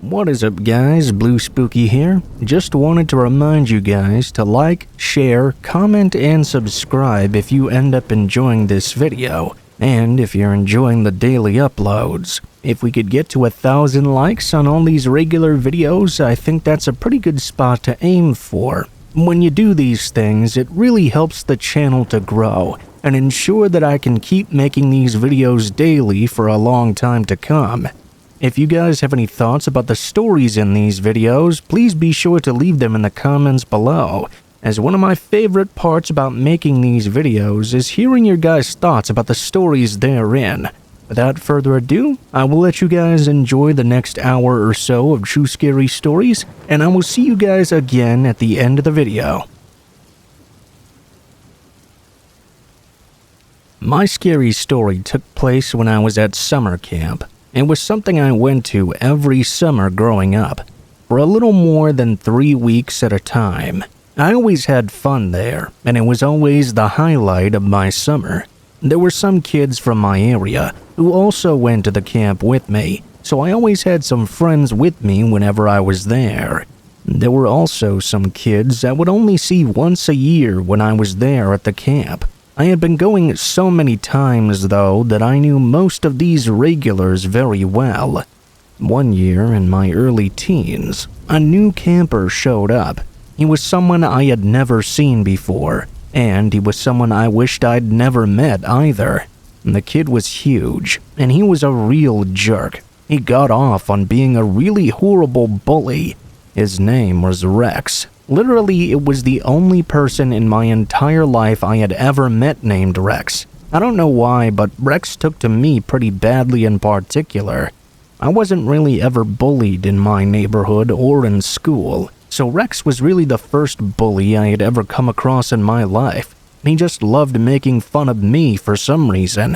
What is up guys, Blue Spooky here. Just wanted to remind you guys to like, share, comment, and subscribe if you end up enjoying this video, and if you're enjoying the daily uploads. If we could get to 1,000 likes on all these regular videos, I think that's a pretty good spot to aim for. When you do these things, it really helps the channel to grow and ensure that I can keep making these videos daily for a long time to come. If you guys have any thoughts about the stories in these videos, please be sure to leave them in the comments below, as one of my favorite parts about making these videos is hearing your guys' thoughts about the stories therein. Without further ado, I will let you guys enjoy the next hour or so of true scary stories, and I will see you guys again at the end of the video. My scary story took place when I was at summer camp. It was something I went to every summer growing up, for a little more than 3 weeks at a time. I always had fun there, and it was always the highlight of my summer. There were some kids from my area who also went to the camp with me, so I always had some friends with me whenever I was there. There were also some kids I would only see once a year when I was there at the camp. I had been going so many times, though, that I knew most of these regulars very well. One year, in my early teens, a new camper showed up. He was someone I had never seen before, and he was someone I wished I'd never met either. The kid was huge, and he was a real jerk. He got off on being a really horrible bully. His name was Rex. Literally, it was the only person in my entire life I had ever met named Rex. I don't know why, but Rex took to me pretty badly in particular. I wasn't really ever bullied in my neighborhood or in school, so Rex was really the first bully I had ever come across in my life. He just loved making fun of me for some reason.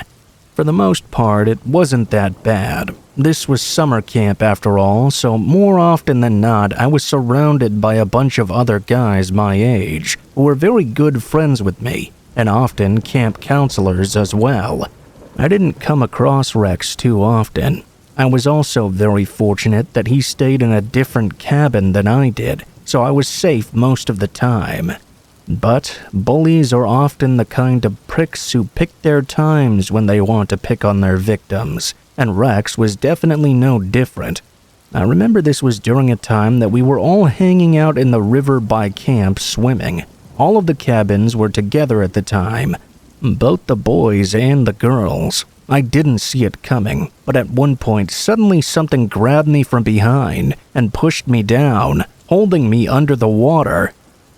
For the most part, it wasn't that bad. This was summer camp after all, so more often than not, I was surrounded by a bunch of other guys my age who were very good friends with me, and often camp counselors as well. I didn't come across Rex too often. I was also very fortunate that he stayed in a different cabin than I did, so I was safe most of the time. But bullies are often the kind of pricks who pick their times when they want to pick on their victims, and Rex was definitely no different. I remember this was during a time that we were all hanging out in the river by camp swimming. All of the cabins were together at the time, both the boys and the girls. I didn't see it coming, but at one point suddenly something grabbed me from behind and pushed me down, holding me under the water.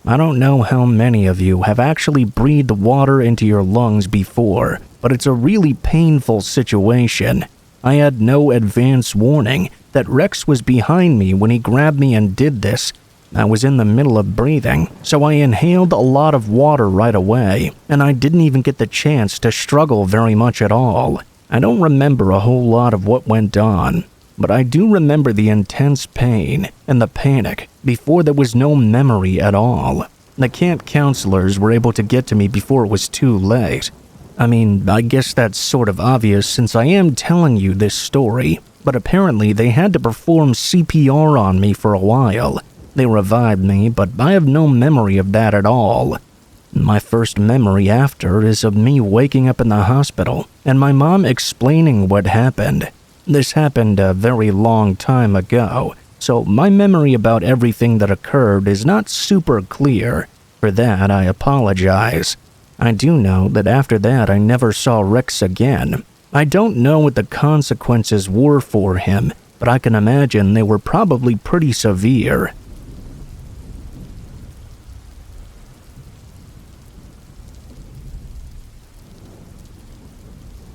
I don't know how many of you have actually breathed water into your lungs before, but it's a really painful situation. I had no advance warning that Rex was behind me when he grabbed me and did this. I was in the middle of breathing, so I inhaled a lot of water right away, and I didn't even get the chance to struggle very much at all. I don't remember a whole lot of what went on, but I do remember the intense pain and the panic before there was no memory at all. The camp counselors were able to get to me before it was too late. I mean, I guess that's sort of obvious since I am telling you this story, but apparently they had to perform CPR on me for a while. They revived me, but I have no memory of that at all. My first memory after is of me waking up in the hospital and my mom explaining what happened. This happened a very long time ago, so my memory about everything that occurred is not super clear. For that, I apologize. I do know that after that I never saw Rex again. I don't know what the consequences were for him, but I can imagine they were probably pretty severe.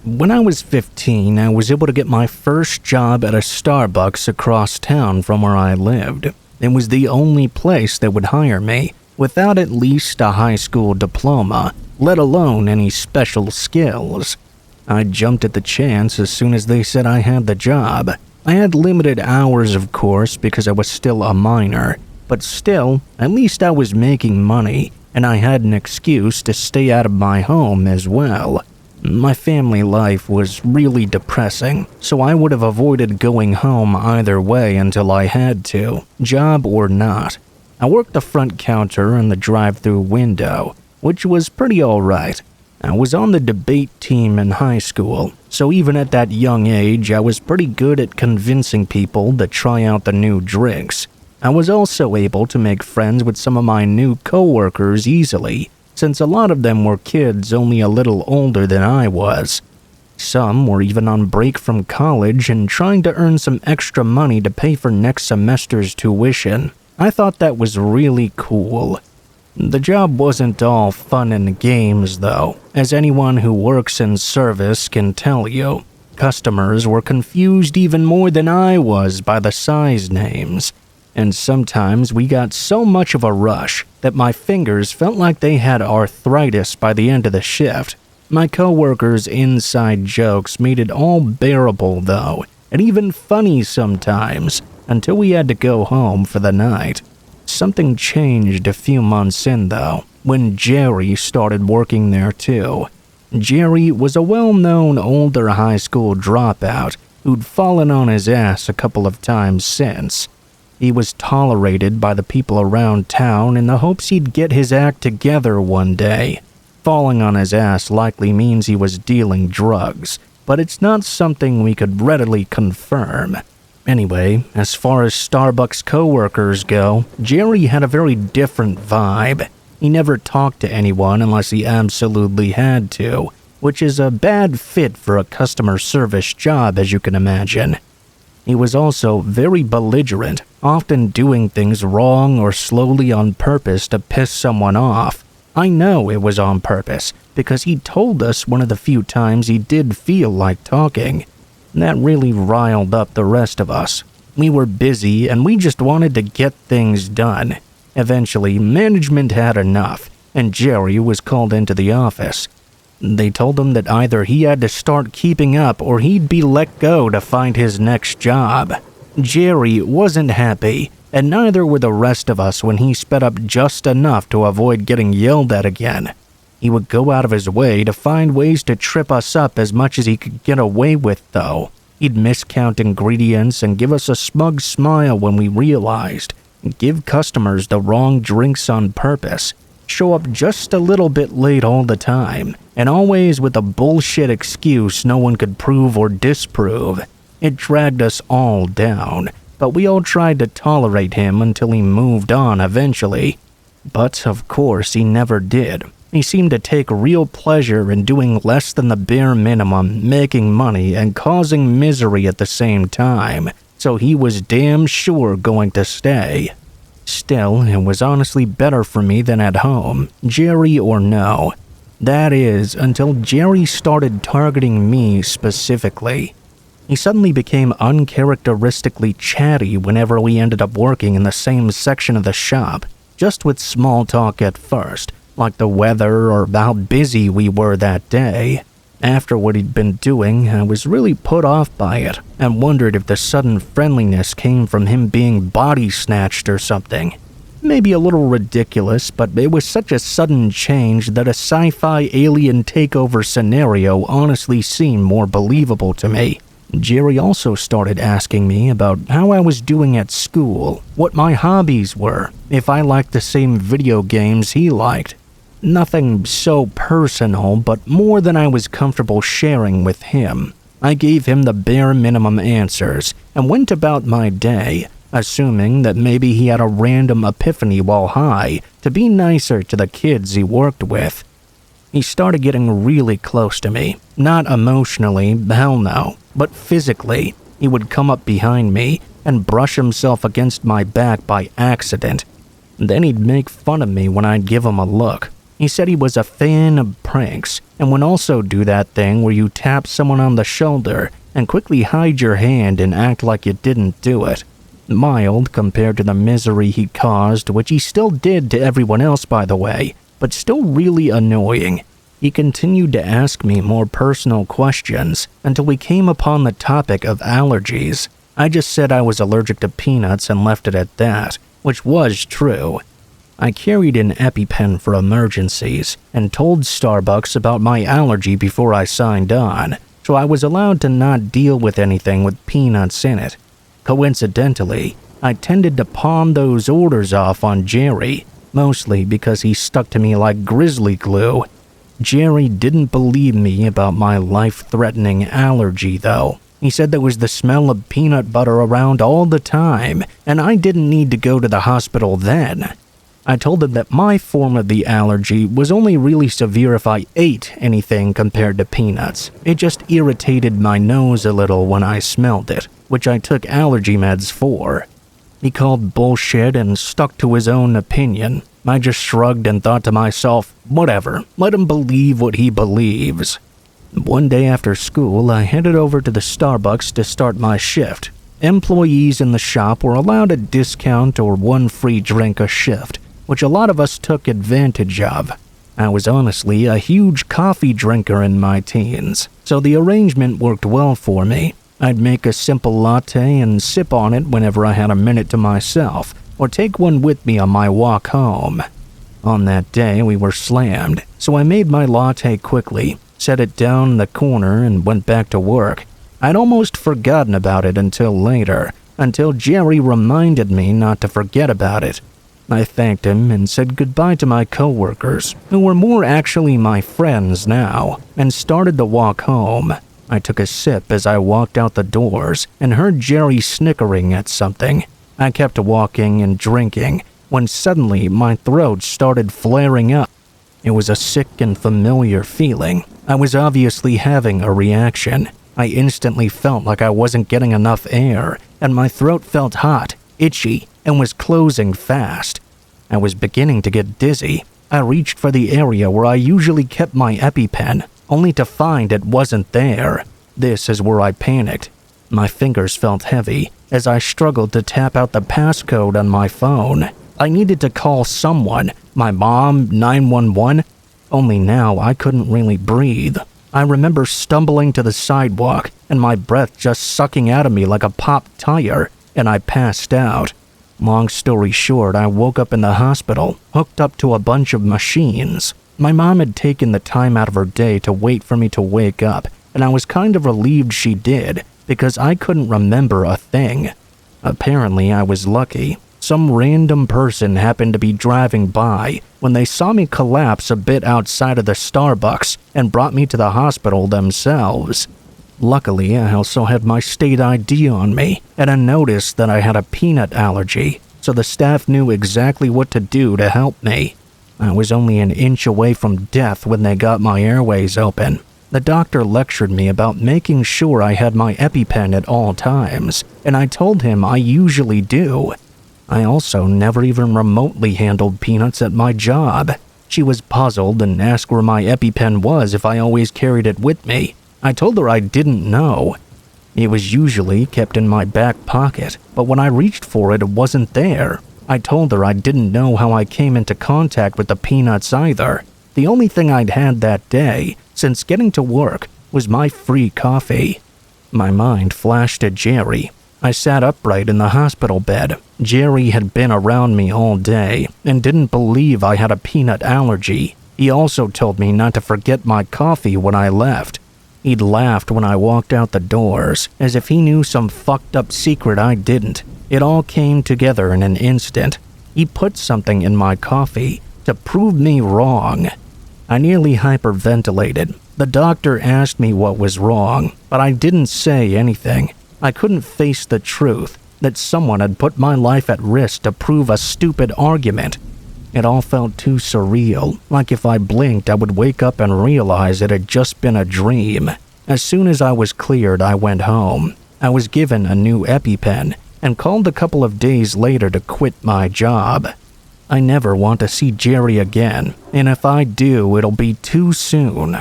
When I was 15, I was able to get my first job at a Starbucks across town from where I lived. It was the only place that would hire me without at least a high school diploma, let alone any special skills. I jumped at the chance as soon as they said I had the job. I had limited hours, of course, because I was still a minor, but still, at least I was making money, and I had an excuse to stay out of my home as well. My family life was really depressing, so I would have avoided going home either way until I had to, job or not. I worked the front counter and the drive-through window, which was pretty alright. I was on the debate team in high school, so even at that young age, I was pretty good at convincing people to try out the new drinks. I was also able to make friends with some of my new coworkers easily, since a lot of them were kids only a little older than I was. Some were even on break from college and trying to earn some extra money to pay for next semester's tuition. I thought that was really cool. The job wasn't all fun and games, though, as anyone who works in service can tell you. Customers were confused even more than I was by the size names, and sometimes we got so much of a rush that my fingers felt like they had arthritis by the end of the shift. My coworkers' inside jokes made it all bearable, though, and even funny sometimes, until we had to go home for the night. Something changed a few months in, though, when Jerry started working there too. Jerry was a well-known older high school dropout who'd fallen on his ass a couple of times since. He was tolerated by the people around town in the hopes he'd get his act together one day. Falling on his ass likely means he was dealing drugs, but it's not something we could readily confirm. Anyway, as far as Starbucks coworkers go, Jerry had a very different vibe. He never talked to anyone unless he absolutely had to, which is a bad fit for a customer service job, as you can imagine. He was also very belligerent, often doing things wrong or slowly on purpose to piss someone off. I know it was on purpose, because he told us one of the few times he did feel like talking. That really riled up the rest of us. We were busy and we just wanted to get things done. Eventually, management had enough, and Jerry was called into the office. They told him that either he had to start keeping up or he'd be let go to find his next job. Jerry wasn't happy, and neither were the rest of us when he sped up just enough to avoid getting yelled at again. He would go out of his way to find ways to trip us up as much as he could get away with, though. He'd miscount ingredients and give us a smug smile when we realized, give customers the wrong drinks on purpose, show up just a little bit late all the time, and always with a bullshit excuse no one could prove or disprove. It dragged us all down, but we all tried to tolerate him until he moved on eventually. But of course he never did. He seemed to take real pleasure in doing less than the bare minimum, making money and causing misery at the same time, so he was damn sure going to stay. Still, it was honestly better for me than at home, Jerry or no. That is, until Jerry started targeting me specifically. He suddenly became uncharacteristically chatty whenever we ended up working in the same section of the shop, just with small talk at first, like the weather or how busy we were that day. After what he'd been doing, I was really put off by it and wondered if the sudden friendliness came from him being body snatched or something. Maybe a little ridiculous, but it was such a sudden change that a sci-fi alien takeover scenario honestly seemed more believable to me. Jerry also started asking me about how I was doing at school, what my hobbies were, if I liked the same video games he liked. Nothing so personal, but more than I was comfortable sharing with him. I gave him the bare minimum answers and went about my day, assuming that maybe he had a random epiphany while high to be nicer to the kids he worked with. He started getting really close to me, not emotionally, hell no, but physically. He would come up behind me and brush himself against my back by accident. Then he'd make fun of me when I'd give him a look. He said he was a fan of pranks and would also do that thing where you tap someone on the shoulder and quickly hide your hand and act like you didn't do it. Mild compared to the misery he caused, which he still did to everyone else, by the way, but still really annoying. He continued to ask me more personal questions until we came upon the topic of allergies. I just said I was allergic to peanuts and left it at that, which was true. I carried an EpiPen for emergencies and told Starbucks about my allergy before I signed on, so I was allowed to not deal with anything with peanuts in it. Coincidentally, I tended to pawn those orders off on Jerry, mostly because he stuck to me like grizzly glue. Jerry didn't believe me about my life-threatening allergy, though. He said there was the smell of peanut butter around all the time, and I didn't need to go to the hospital then. I told him that my form of the allergy was only really severe if I ate anything compared to peanuts. It just irritated my nose a little when I smelled it, which I took allergy meds for. He called bullshit and stuck to his own opinion. I just shrugged and thought to myself, whatever, let him believe what he believes. One day after school, I headed over to the Starbucks to start my shift. Employees in the shop were allowed a discount or one free drink a shift, which a lot of us took advantage of. I was honestly a huge coffee drinker in my teens, so the arrangement worked well for me. I'd make a simple latte and sip on it whenever I had a minute to myself, or take one with me on my walk home. On that day, we were slammed, so I made my latte quickly, set it down in the corner, and went back to work. I'd almost forgotten about it until later, until Jerry reminded me not to forget about it. I thanked him and said goodbye to my coworkers, who were more actually my friends now, and started to walk home. I took a sip as I walked out the doors and heard Jerry snickering at something. I kept walking and drinking when suddenly my throat started flaring up. It was a sick and familiar feeling. I was obviously having a reaction. I instantly felt like I wasn't getting enough air, and my throat felt hot, itchy, and was closing fast. I was beginning to get dizzy. I reached for the area where I usually kept my EpiPen, only to find it wasn't there. This is where I panicked. My fingers felt heavy as I struggled to tap out the passcode on my phone. I needed to call someone, my mom, 911, only now I couldn't really breathe. I remember stumbling to the sidewalk and my breath just sucking out of me like a popped tire, and I passed out. Long story short, I woke up in the hospital, hooked up to a bunch of machines. My mom had taken the time out of her day to wait for me to wake up, and I was kind of relieved she did, because I couldn't remember a thing. Apparently, I was lucky. Some random person happened to be driving by when they saw me collapse a bit outside of the Starbucks and brought me to the hospital themselves. Luckily, I also had my state ID on me, and I noticed that I had a peanut allergy, so the staff knew exactly what to do to help me. I was only an inch away from death when they got my airways open. The doctor lectured me about making sure I had my EpiPen at all times, and I told him I usually do. I also never even remotely handled peanuts at my job. She was puzzled and asked where my EpiPen was if I always carried it with me. I told her I didn't know. It was usually kept in my back pocket, but when I reached for it, it wasn't there. I told her I didn't know how I came into contact with the peanuts either. The only thing I'd had that day, since getting to work, was my free coffee. My mind flashed to Jerry. I sat upright in the hospital bed. Jerry had been around me all day and didn't believe I had a peanut allergy. He also told me not to forget my coffee when I left. He'd laughed when I walked out the doors, as if he knew some fucked up secret I didn't. It all came together in an instant. He put something in my coffee to prove me wrong. I nearly hyperventilated. The doctor asked me what was wrong, but I didn't say anything. I couldn't face the truth that someone had put my life at risk to prove a stupid argument. It all felt too surreal, like if I blinked I would wake up and realize it had just been a dream. As soon as I was cleared, I went home. I was given a new EpiPen and called a couple of days later to quit my job. I never want to see Jerry again, and if I do, it'll be too soon.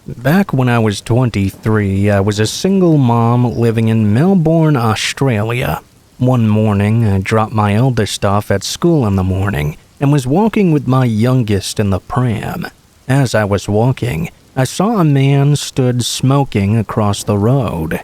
Back when I was 23, I was a single mom living in Melbourne, Australia. One morning, I dropped my eldest off at school in the morning and was walking with my youngest in the pram. As I was walking, I saw a man stood smoking across the road.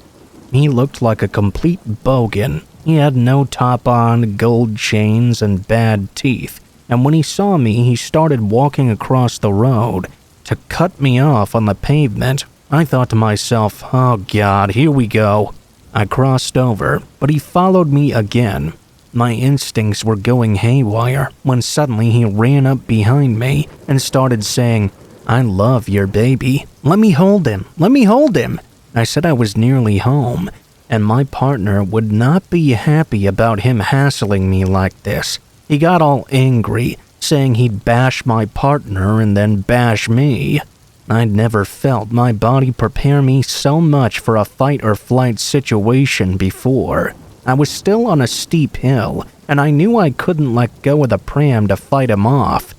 He looked like a complete bogan. He had no top on, gold chains, and bad teeth. And when he saw me, he started walking across the road to cut me off on the pavement. I thought to myself, oh God, here we go. I crossed over, but he followed me again. My instincts were going haywire when suddenly he ran up behind me and started saying, I love your baby. Let me hold him. Let me hold him. I said I was nearly home, and my partner would not be happy about him hassling me like this. He got all angry, saying he'd bash my partner and then bash me. I'd never felt my body prepare me so much for a fight or flight situation before. I was still on a steep hill, and I knew I couldn't let go of the pram to fight him off.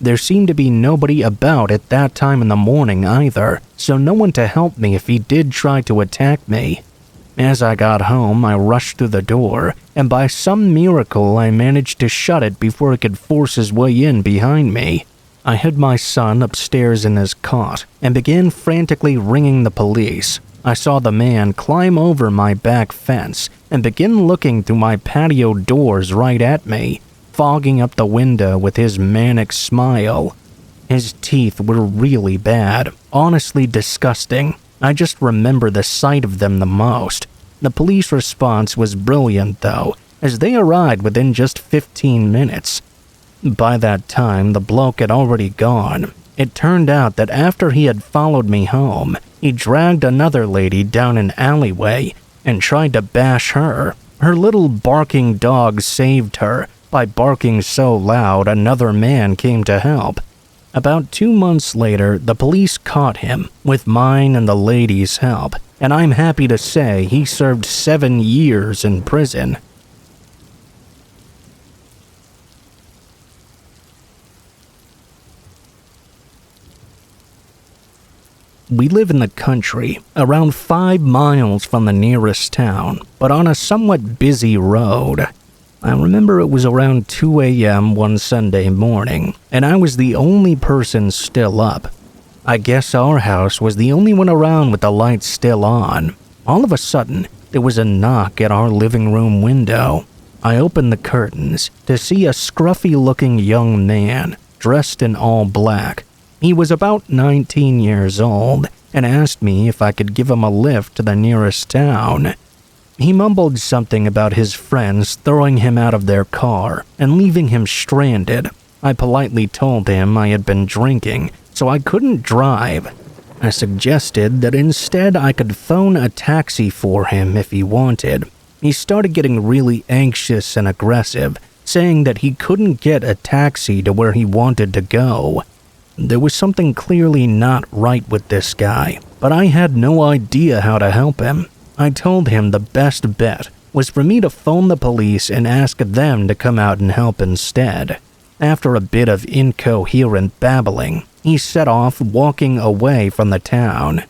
There seemed to be nobody about at that time in the morning either, so no one to help me if he did try to attack me. As I got home, I rushed through the door, and by some miracle I managed to shut it before he could force his way in behind me. I hid my son upstairs in his cot and began frantically ringing the police. I saw the man climb over my back fence and begin looking through my patio doors right at me, fogging up the window with his manic smile. His teeth were really bad, honestly disgusting. I just remember the sight of them the most. The police response was brilliant though, as they arrived within just 15 minutes. By that time, the bloke had already gone. It turned out that after he had followed me home, he dragged another lady down an alleyway and tried to bash her. Her little barking dog saved her. By barking so loud, another man came to help. About 2 months later, the police caught him, with mine and the lady's help, and I'm happy to say he served 7 years in prison. We live in the country, around 5 miles from the nearest town, but on a somewhat busy road. I remember it was around 2 a.m. one Sunday morning, and I was the only person still up. I guess our house was the only one around with the lights still on. All of a sudden, there was a knock at our living room window. I opened the curtains to see a scruffy-looking young man, dressed in all black. He was about 19 years old and asked me if I could give him a lift to the nearest town. He mumbled something about his friends throwing him out of their car and leaving him stranded. I politely told him I had been drinking, so I couldn't drive. I suggested that instead I could phone a taxi for him if he wanted. He started getting really anxious and aggressive, saying that he couldn't get a taxi to where he wanted to go. There was something clearly not right with this guy, but I had no idea how to help him. I told him the best bet was for me to phone the police and ask them to come out and help instead. After a bit of incoherent babbling, he set off walking away from the town.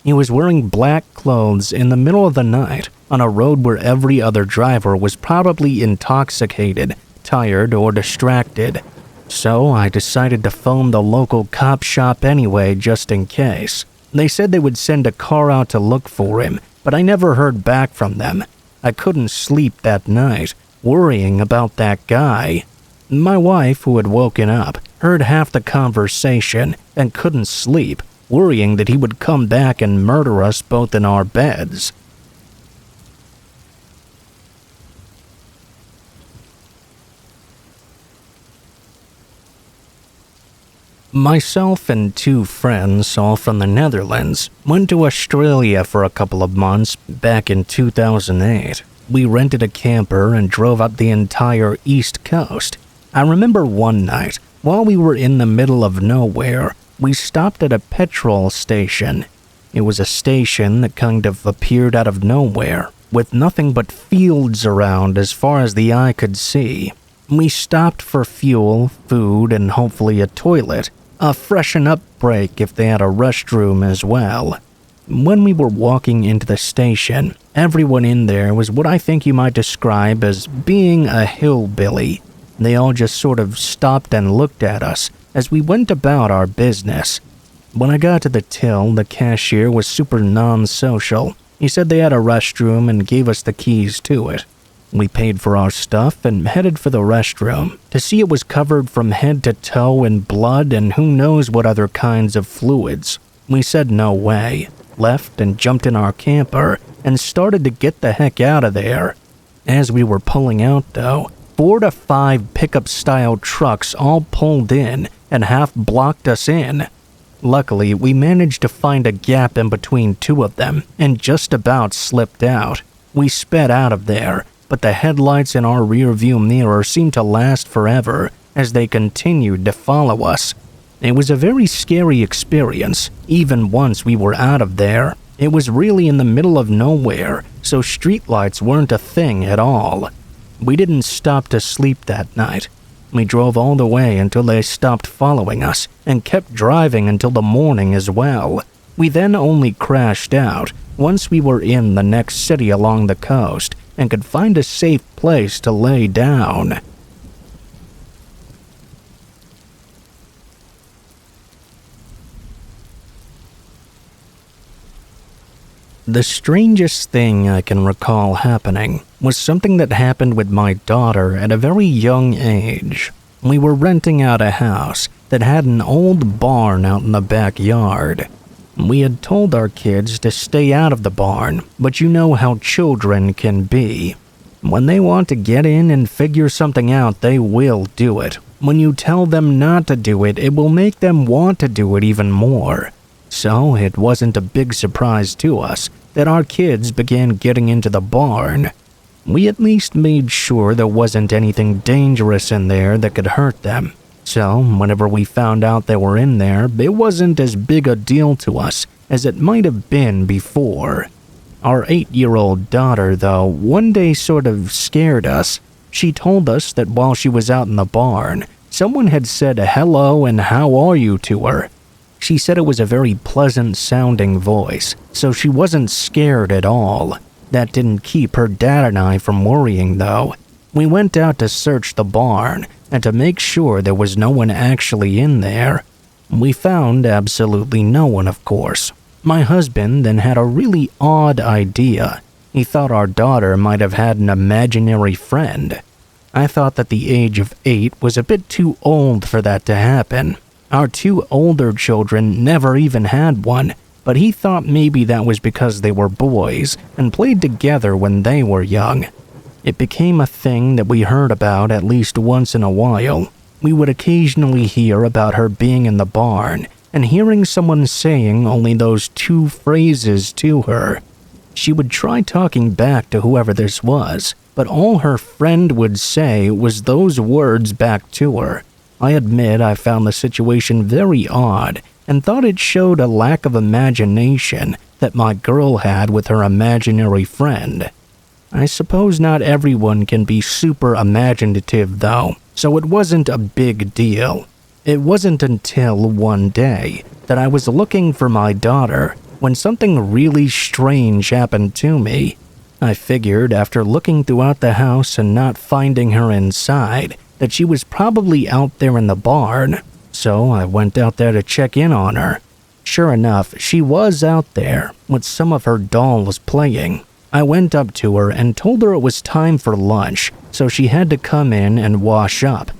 He was wearing black clothes in the middle of the night on a road where every other driver was probably intoxicated, tired, or distracted. So I decided to phone the local cop shop anyway just in case. They said they would send a car out to look for him, but I never heard back from them. I couldn't sleep that night, worrying about that guy. My wife, who had woken up, heard half the conversation and couldn't sleep, worrying that he would come back and murder us both in our beds. Myself and 2 friends, all from the Netherlands, went to Australia for a couple of months back in 2008. We rented a camper and drove up the entire East Coast. I remember one night, while we were in the middle of nowhere, we stopped at a petrol station. It was a station that kind of appeared out of nowhere, with nothing but fields around as far as the eye could see. We stopped for fuel, food, and hopefully a toilet. A freshen up break if they had a restroom as well. When we were walking into the station, everyone in there was what I think you might describe as being a hillbilly. They all just sort of stopped and looked at us as we went about our business. When I got to the till, the cashier was super non-social. He said they had a restroom and gave us the keys to it. We paid for our stuff and headed for the restroom to see it was covered from head to toe in blood and who knows what other kinds of fluids. We said no way, left and jumped in our camper and started to get the heck out of there. As we were pulling out though, 4 to 5 pickup-style trucks all pulled in and half blocked us in. Luckily, we managed to find a gap in between 2 of them and just about slipped out. We sped out of there, but the headlights in our rearview mirror seemed to last forever as they continued to follow us. It was a very scary experience, even once we were out of there. It was really in the middle of nowhere, so streetlights weren't a thing at all. We didn't stop to sleep that night. We drove all the way until they stopped following us and kept driving until the morning as well. We then only crashed out once we were in the next city along the coast and could find a safe place to lay down. The strangest thing I can recall happening was something that happened with my daughter at a very young age. We were renting out a house that had an old barn out in the backyard. We had told our kids to stay out of the barn, but you know how children can be. When they want to get in and figure something out, they will do it. When you tell them not to do it, it will make them want to do it even more. So it wasn't a big surprise to us that our kids began getting into the barn. We at least made sure there wasn't anything dangerous in there that could hurt them. So whenever we found out they were in there, it wasn't as big a deal to us as it might have been before. Our 8-year-old daughter, though, one day sort of scared us. She told us that while she was out in the barn, someone had said hello and how are you to her. She said it was a very pleasant-sounding voice, so she wasn't scared at all. That didn't keep her dad and I from worrying, though. We went out to search the barn and to make sure there was no one actually in there. We found absolutely no one, of course. My husband then had a really odd idea. He thought our daughter might have had an imaginary friend. I thought that the age of 8 was a bit too old for that to happen. Our 2 older children never even had one, but he thought maybe that was because they were boys and played together when they were young. It became a thing that we heard about at least once in a while. We would occasionally hear about her being in the barn and hearing someone saying only those 2 phrases to her. She would try talking back to whoever this was, but all her friend would say was those words back to her. I admit I found the situation very odd and thought it showed a lack of imagination that my girl had with her imaginary friend. I suppose not everyone can be super imaginative though, so it wasn't a big deal. It wasn't until one day that I was looking for my daughter when something really strange happened to me. I figured after looking throughout the house and not finding her inside, that she was probably out there in the barn, so I went out there to check in on her. Sure enough, she was out there, with some of her dolls playing. I went up to her and told her it was time for lunch, so she had to come in and wash up.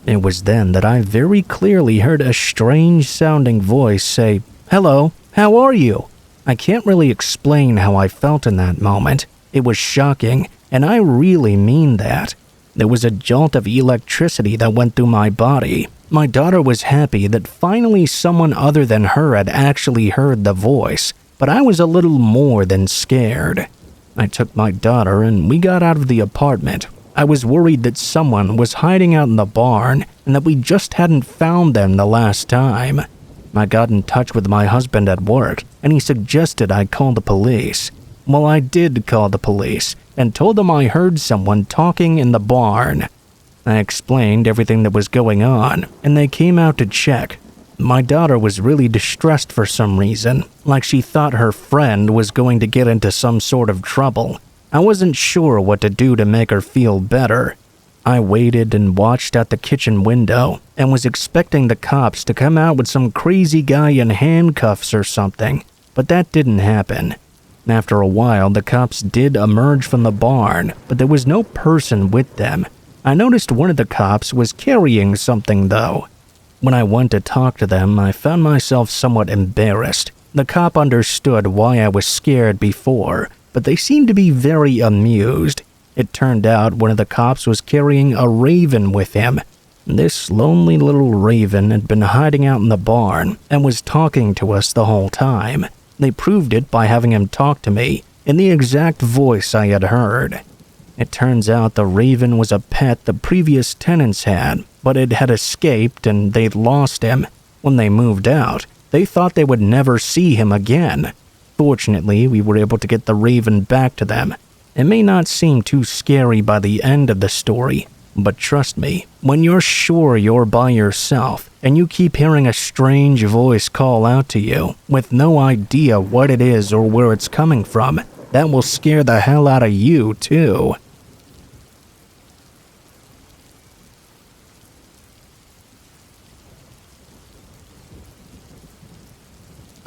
It was then that I very clearly heard a strange-sounding voice say, "Hello, how are you?" I can't really explain how I felt in that moment. It was shocking, and I really mean that. There was a jolt of electricity that went through my body. My daughter was happy that finally someone other than her had actually heard the voice, but I was a little more than scared. I took my daughter and we got out of the apartment. I was worried that someone was hiding out in the barn and that we just hadn't found them the last time. I got in touch with my husband at work and he suggested I call the police. Well, I did call the police and told them I heard someone talking in the barn. I explained everything that was going on, and they came out to check. My daughter was really distressed for some reason, like she thought her friend was going to get into some sort of trouble. I wasn't sure what to do to make her feel better. I waited and watched out the kitchen window and was expecting the cops to come out with some crazy guy in handcuffs or something, but that didn't happen. After a while, the cops did emerge from the barn, but there was no person with them. I noticed one of the cops was carrying something though. When I went to talk to them, I found myself somewhat embarrassed. The cop understood why I was scared before, but they seemed to be very amused. It turned out one of the cops was carrying a raven with him. This lonely little raven had been hiding out in the barn and was talking to us the whole time. They proved it by having him talk to me in the exact voice I had heard. It turns out the raven was a pet the previous tenants had, but it had escaped and they'd lost him. When they moved out, they thought they would never see him again. Fortunately, we were able to get the raven back to them. It may not seem too scary by the end of the story, but trust me, when you're sure you're by yourself and you keep hearing a strange voice call out to you with no idea what it is or where it's coming from, that will scare the hell out of you too.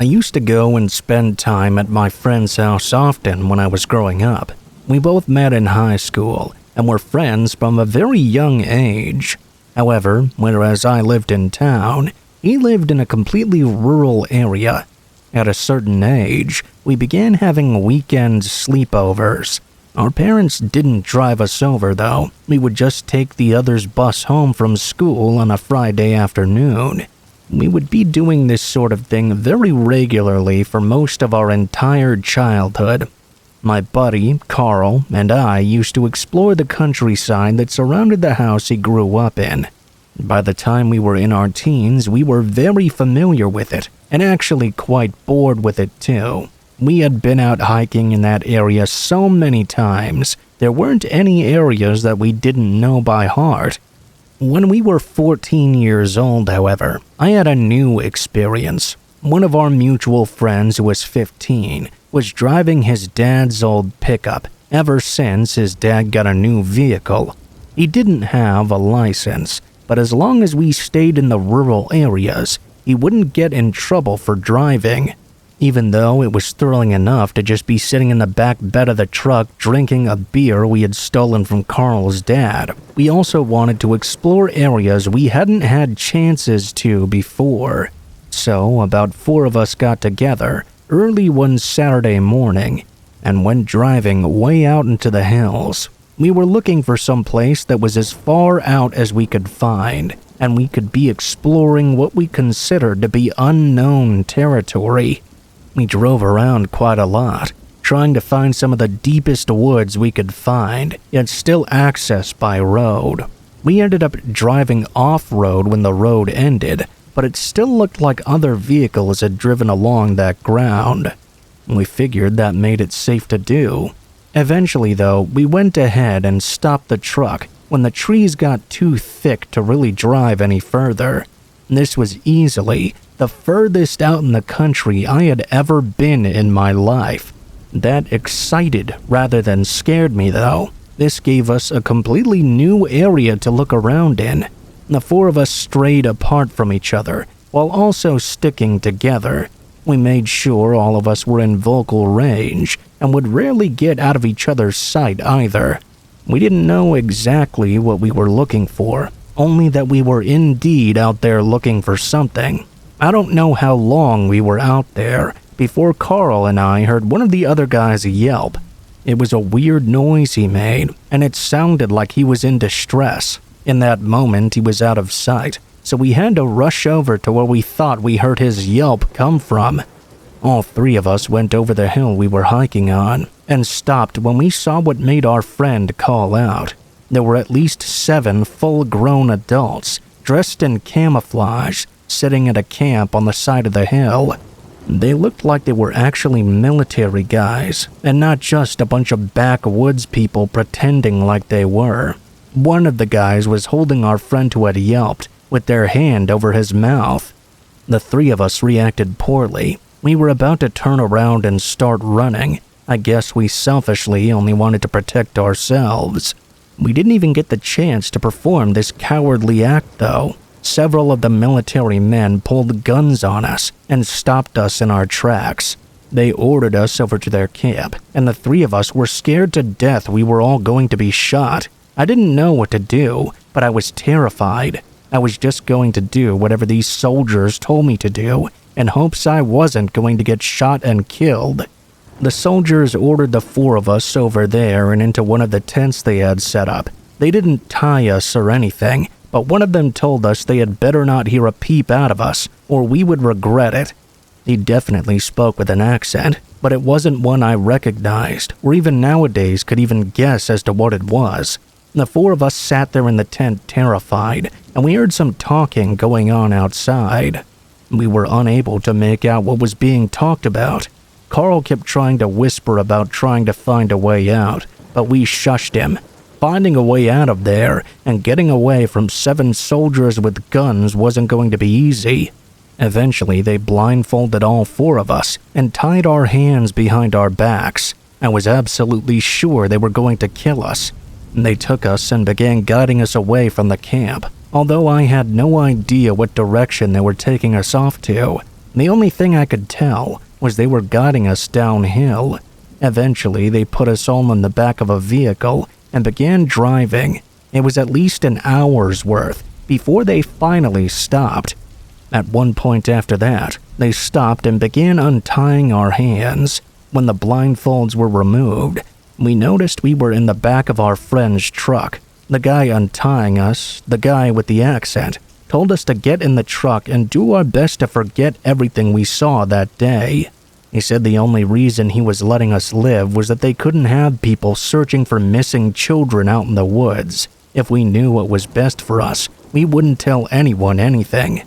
I used to go and spend time at my friend's house often when I was growing up. We both met in high school and were friends from a very young age. However, whereas I lived in town, he lived in a completely rural area. At a certain age, we began having weekend sleepovers. Our parents didn't drive us over though. We would just take the other's bus home from school on a Friday afternoon. We would be doing this sort of thing very regularly for most of our entire childhood. My buddy, Carl, and I used to explore the countryside that surrounded the house he grew up in. By the time we were in our teens, we were very familiar with it, and actually quite bored with it too. We had been out hiking in that area so many times, there weren't any areas that we didn't know by heart. When we were 14 years old, however, I had a new experience. One of our mutual friends who was 15 was driving his dad's old pickup ever since his dad got a new vehicle. He didn't have a license, but as long as we stayed in the rural areas, he wouldn't get in trouble for driving. Even though it was thrilling enough to just be sitting in the back bed of the truck drinking a beer we had stolen from Carl's dad, we also wanted to explore areas we hadn't had chances to before. So, about 4 of us got together early one Saturday morning and went driving way out into the hills. We were looking for some place that was as far out as we could find, and we could be exploring what we considered to be unknown territory. We drove around quite a lot, trying to find some of the deepest woods we could find, yet still accessed by road. We ended up driving off-road when the road ended, but it still looked like other vehicles had driven along that ground. We figured that made it safe to do. Eventually, though, we went ahead and stopped the truck when the trees got too thick to really drive any further. This was easily the furthest out in the country I had ever been in my life. That excited rather than scared me, though. This gave us a completely new area to look around in. The 4 of us strayed apart from each other, while also sticking together. We made sure all of us were in vocal range, and would rarely get out of each other's sight either. We didn't know exactly what we were looking for, only that we were indeed out there looking for something. I don't know how long we were out there before Carl and I heard one of the other guys yelp. It was a weird noise he made, and it sounded like he was in distress. In that moment, he was out of sight, so we had to rush over to where we thought we heard his yelp come from. All 3 of us went over the hill we were hiking on, and stopped when we saw what made our friend call out. There were at least 7 full-grown adults, dressed in camouflage, sitting at a camp on the side of the hill. They looked like they were actually military guys, and not just a bunch of backwoods people pretending like they were. One of the guys was holding our friend who had yelped, with their hand over his mouth. The 3 of us reacted poorly. We were about to turn around and start running. I guess we selfishly only wanted to protect ourselves. We didn't even get the chance to perform this cowardly act, though. Several of the military men pulled guns on us and stopped us in our tracks. They ordered us over to their camp, and the three of us were scared to death we were all going to be shot. I didn't know what to do, but I was terrified. I was just going to do whatever these soldiers told me to do, in hopes I wasn't going to get shot and killed. The soldiers ordered the four of us over there and into one of the tents they had set up. They didn't tie us or anything, but one of them told us they had better not hear a peep out of us, or we would regret it. He definitely spoke with an accent, but it wasn't one I recognized, or even nowadays could even guess as to what it was. The four of us sat there in the tent terrified, and we heard some talking going on outside. We were unable to make out what was being talked about. Carl kept trying to whisper about trying to find a way out, but we shushed him. Finding a way out of there and getting away from 7 soldiers with guns wasn't going to be easy. Eventually, they blindfolded all 4 of us and tied our hands behind our backs. I was absolutely sure they were going to kill us. They took us and began guiding us away from the camp, although I had no idea what direction they were taking us off to. The only thing I could tell was they were guiding us downhill. Eventually, they put us all in the back of a vehicle and began driving. It was at least an hour's worth before they finally stopped. At one point after that, they stopped and began untying our hands. When the blindfolds were removed, we noticed we were in the back of our friend's truck. The guy untying us, the guy with the accent, told us to get in the truck and do our best to forget everything we saw that day. He said the only reason he was letting us live was that they couldn't have people searching for missing children out in the woods. If we knew what was best for us, we wouldn't tell anyone anything.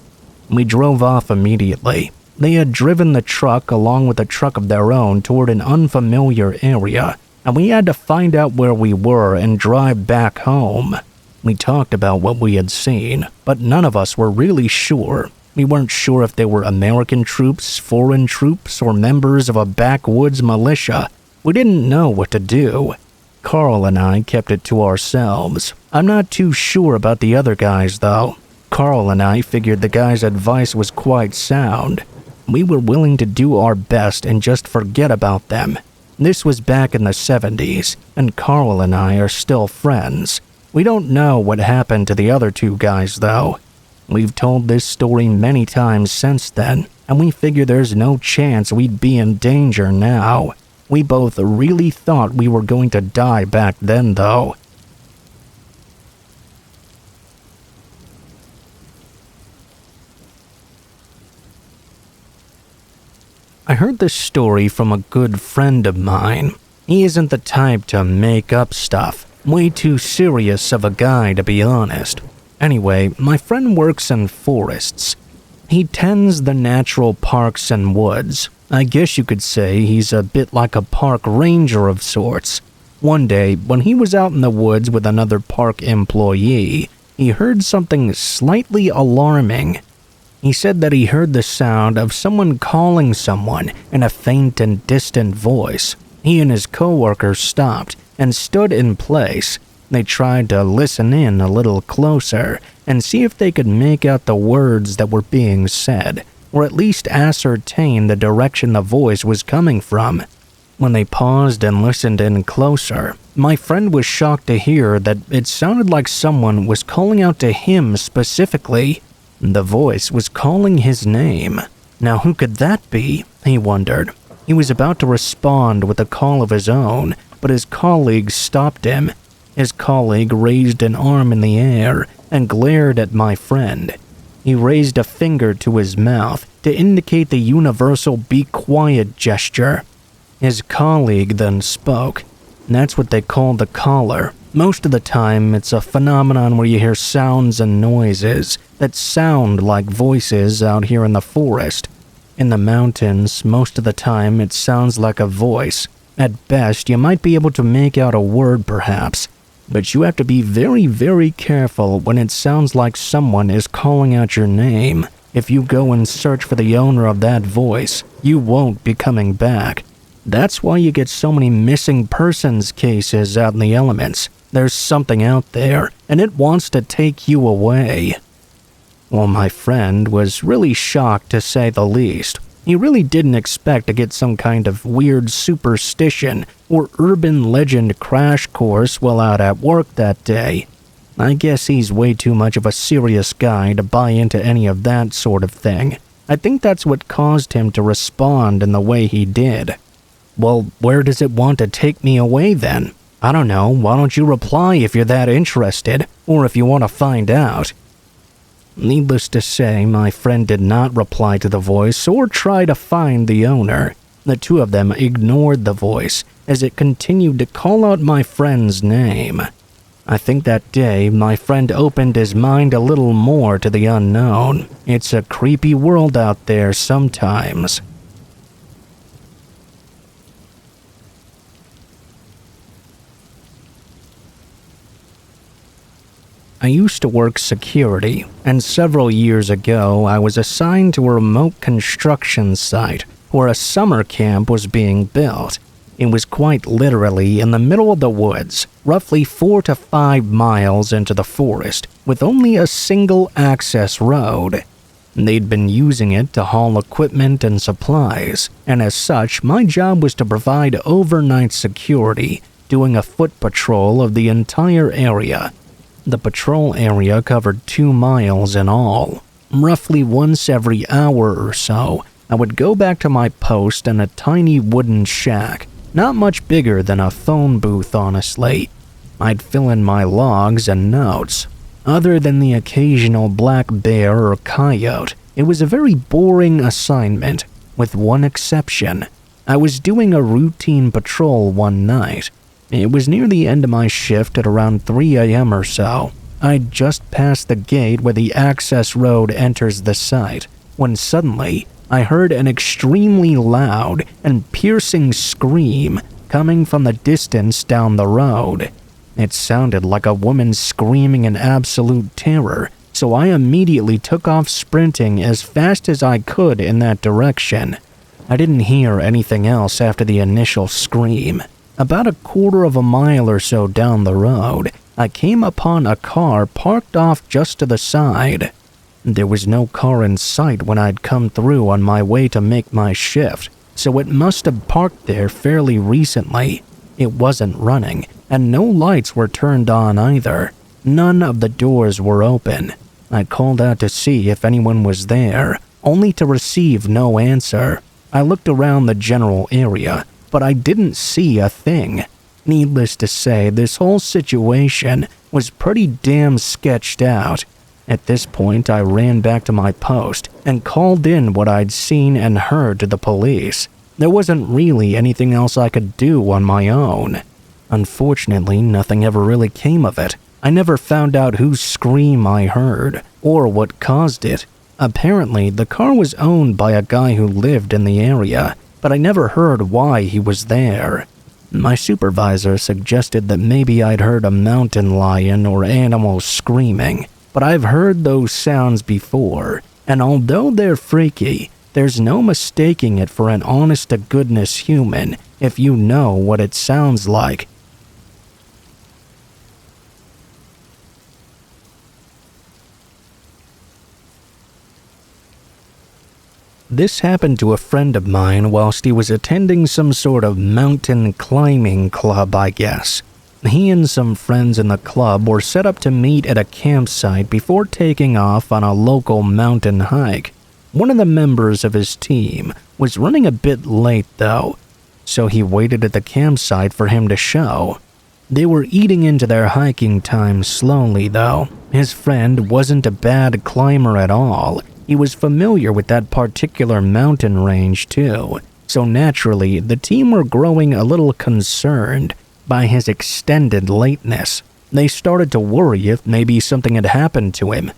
We drove off immediately. They had driven the truck along with a truck of their own toward an unfamiliar area, and we had to find out where we were and drive back home. We talked about what we had seen, but none of us were really sure. We weren't sure if they were American troops, foreign troops, or members of a backwoods militia. We didn't know what to do. Carl and I kept it to ourselves. I'm not too sure about the other guys, though. Carl and I figured the guy's advice was quite sound. We were willing to do our best and just forget about them. This was back in the 70s, and Carl and I are still friends. We don't know what happened to the other 2 guys, though. We've told this story many times since then, and we figure there's no chance we'd be in danger now. We both really thought we were going to die back then, though. I heard this story from a good friend of mine. He isn't the type to make up stuff. Way too serious of a guy, to be honest. Anyway, my friend works in forests. He tends the natural parks and woods. I guess you could say he's a bit like a park ranger of sorts. One day, when he was out in the woods with another park employee, he heard something slightly alarming. He said that he heard the sound of someone calling someone in a faint and distant voice. He and his coworker stopped and stood in place. They tried to listen in a little closer and see if they could make out the words that were being said, or at least ascertain the direction the voice was coming from. When they paused and listened in closer, my friend was shocked to hear that it sounded like someone was calling out to him specifically. The voice was calling his name. Now who could that be? He wondered. He was about to respond with a call of his own, but his colleague stopped him. His colleague raised an arm in the air and glared at my friend. He raised a finger to his mouth to indicate the universal "be quiet" gesture. His colleague then spoke. That's what they call the caller. Most of the time, it's a phenomenon where you hear sounds and noises that sound like voices out here in the forest. In the mountains, most of the time, it sounds like a voice. At best, you might be able to make out a word perhaps, but you have to be very, very careful when it sounds like someone is calling out your name. If you go and search for the owner of that voice, you won't be coming back. That's why you get so many missing persons cases out in the elements. There's something out there, and it wants to take you away." Well, my friend was really shocked, to say the least. He really didn't expect to get some kind of weird superstition or urban legend crash course while out at work that day. I guess he's way too much of a serious guy to buy into any of that sort of thing. I think that's what caused him to respond in the way he did. "Well, where does it want to take me away then? I don't know, why don't you reply if you're that interested, or if you want to find out?" Needless to say, my friend did not reply to the voice or try to find the owner. The two of them ignored the voice as it continued to call out my friend's name. I think that day, my friend opened his mind a little more to the unknown. It's a creepy world out there sometimes. I used to work security, and several years ago I was assigned to a remote construction site where a summer camp was being built. It was quite literally in the middle of the woods, roughly 4 to 5 miles into the forest, with only a single access road. They'd been using it to haul equipment and supplies, and as such, my job was to provide overnight security, doing a foot patrol of the entire area. The patrol area covered 2 miles in all. Roughly once every hour or so, I would go back to my post in a tiny wooden shack, not much bigger than a phone booth, honestly. I'd fill in my logs and notes. Other than the occasional black bear or coyote, it was a very boring assignment, with one exception. I was doing a routine patrol one night. It was near the end of my shift at around 3 a.m. or so. I'd just passed the gate where the access road enters the site, when suddenly I heard an extremely loud and piercing scream coming from the distance down the road. It sounded like a woman screaming in absolute terror, so I immediately took off sprinting as fast as I could in that direction. I didn't hear anything else after the initial scream. About a quarter of a mile or so down the road, I came upon a car parked off just to the side. There was no car in sight when I'd come through on my way to make my shift, so it must have parked there fairly recently. It wasn't running, and no lights were turned on either. None of the doors were open. I called out to see if anyone was there, only to receive no answer. I looked around the general area, but I didn't see a thing. Needless to say, this whole situation was pretty damn sketched out. At this point, I ran back to my post and called in what I'd seen and heard to the police. There wasn't really anything else I could do on my own. Unfortunately, nothing ever really came of it. I never found out whose scream I heard, or what caused it. Apparently, the car was owned by a guy who lived in the area, but I never heard why he was there. My supervisor suggested that maybe I'd heard a mountain lion or animal screaming, but I've heard those sounds before, and although they're freaky, there's no mistaking it for an honest-to-goodness human if you know what it sounds like. This happened to a friend of mine whilst he was attending some sort of mountain climbing club, I guess. He and some friends in the club were set up to meet at a campsite before taking off on a local mountain hike. One of the members of his team was running a bit late though, so he waited at the campsite for him to show. They were eating into their hiking time slowly though. His friend wasn't a bad climber at all. He was familiar with that particular mountain range too, so naturally the team were growing a little concerned by his extended lateness. They started to worry if maybe something had happened to him.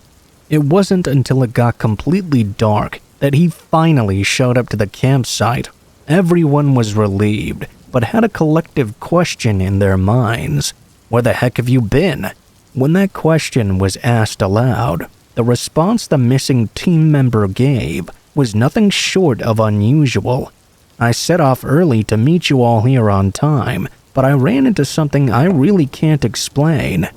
It wasn't until it got completely dark that he finally showed up to the campsite. Everyone was relieved, but had a collective question in their minds. Where the heck have you been? When that question was asked aloud, the response the missing team member gave was nothing short of unusual. I set off early to meet you all here on time, but I ran into something I really can't explain.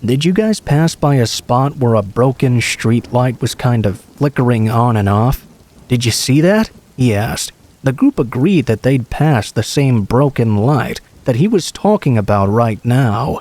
Did you guys pass by a spot where a broken street light was kind of flickering on and off? Did you see that? He asked. The group agreed that they'd passed the same broken light that he was talking about right now.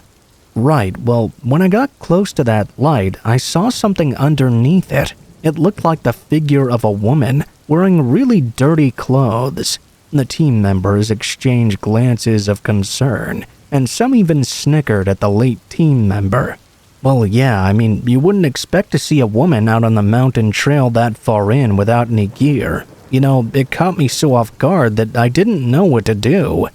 Right, well, when I got close to that light, I saw something underneath it. It looked like the figure of a woman wearing really dirty clothes. The team members exchanged glances of concern, and some even snickered at the late team member. Well, yeah, I mean, you wouldn't expect to see a woman out on the mountain trail that far in without any gear. You know, it caught me so off guard that I didn't know what to do.